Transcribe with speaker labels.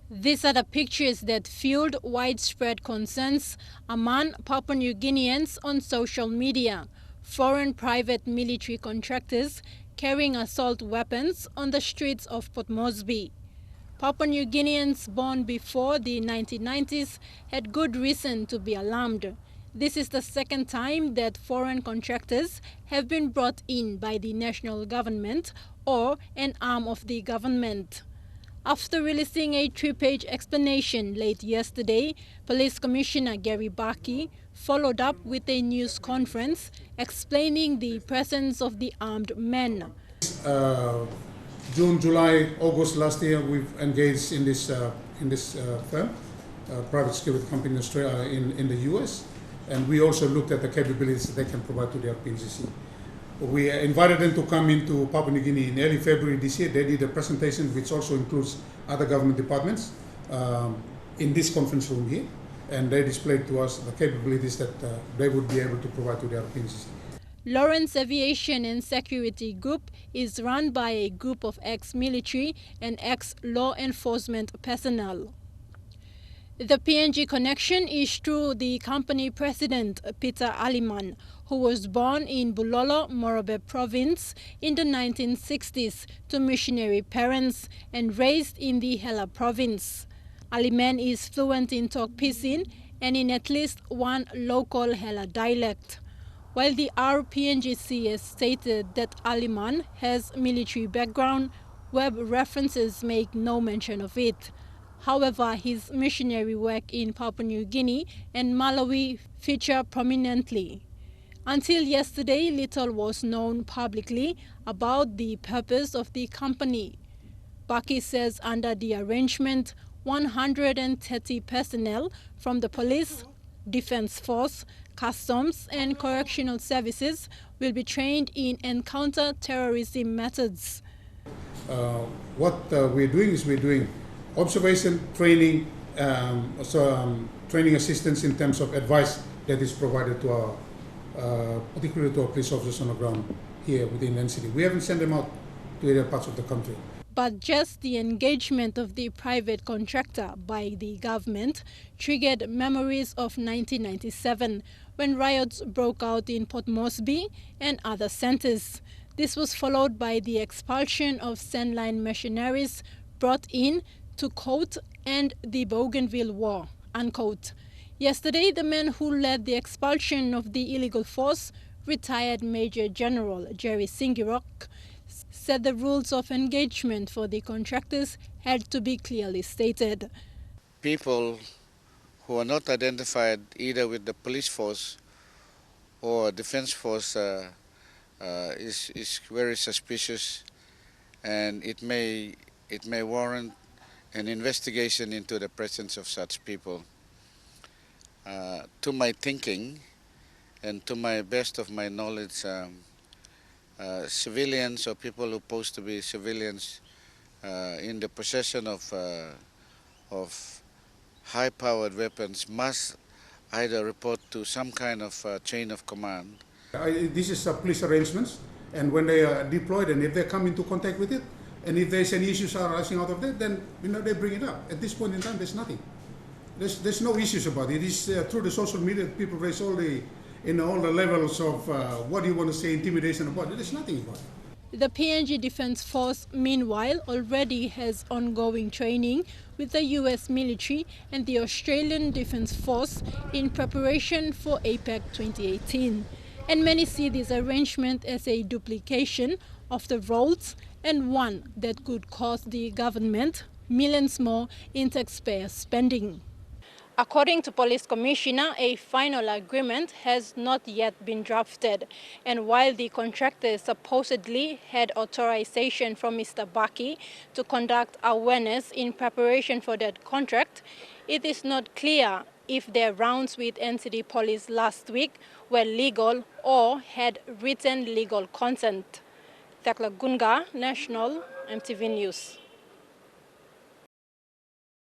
Speaker 1: These are the pictures that fueled widespread concerns among Papua New Guineans on social media. Foreign private military contractors carrying assault weapons on the streets of Port Moresby. Papua New Guineans born before the 1990s had good reason to be alarmed. This is the second time that foreign contractors have been brought in by the national government or an arm of the government. After releasing a 3-page explanation late yesterday, Police Commissioner Baki followed up with a news conference explaining the presence of the armed men.
Speaker 2: June, July, August last year, we've engaged in this firm, private security company in Australia, in the US, and we also looked at the capabilities that they can provide to the RPNGC. We invited them to come into Papua New Guinea in early February this year. They did a presentation which also includes other government departments in this conference room here, and they displayed to us the capabilities that they would be able to provide to the RPNGC.
Speaker 1: Lawrence Aviation and Security Group is run by a group of ex-military and ex-law enforcement personnel. The PNG connection is through the company president, Peter Aliman, who was born in Bulolo, Morobe province in the 1960s to missionary parents and raised in the Hela province. Aliman is fluent in Tok Pisin and in at least one local Hela dialect. While the RPNGC has stated that Aliman has military background, web references make no mention of it. However, his missionary work in Papua New Guinea and Malawi feature prominently. Until yesterday, little was known publicly about the purpose of the company. Baki says under the arrangement, 130 personnel from the police, defense force, customs and correctional services will be trained in encounter terrorism methods.
Speaker 2: What we're doing is we're doing observation, training, training assistance in terms of advice that is provided to our, particularly to our police officers on the ground here within NCD. We haven't sent them out to other parts of the country.
Speaker 1: But just the engagement of the private contractor by the government triggered memories of 1997 when riots broke out in Port Moresby and other centres. This was followed by the expulsion of Sandline mercenaries brought in to quote, end the Bougainville War, unquote. Yesterday, the man who led the expulsion of the illegal force, retired Major General Jerry Singirok, said the rules of engagement for the contractors had to be clearly stated.
Speaker 3: People who are not identified either with the police force or defense force is very suspicious, and it may warrant an investigation into the presence of such people. To my thinking and to my best of my knowledge, civilians or people who pose to be civilians in the possession of high-powered weapons must either report to some kind of chain of command.
Speaker 2: This is police arrangements, and when they are deployed and if they come into contact with it, and if there's any issues arising out of that, then they bring it up. At this point in time, there's nothing. There's no issues about it. It is through the social media that people raise all the levels of what do you want to say, intimidation about it. There's nothing about it.
Speaker 1: The PNG Defence Force, meanwhile, already has ongoing training with the US military and the Australian Defence Force in preparation for APEC 2018. And many see this arrangement as a duplication of the roles and one that could cost the government millions more in taxpayer spending. According to Police Commissioner, a final agreement has not yet been drafted, and while the contractor supposedly had authorization from Mr. Baki to conduct awareness in preparation for that contract, it is not clear if their rounds with NCD Police last week were legal or had written legal consent. Takla Gunga, National, EMTV News.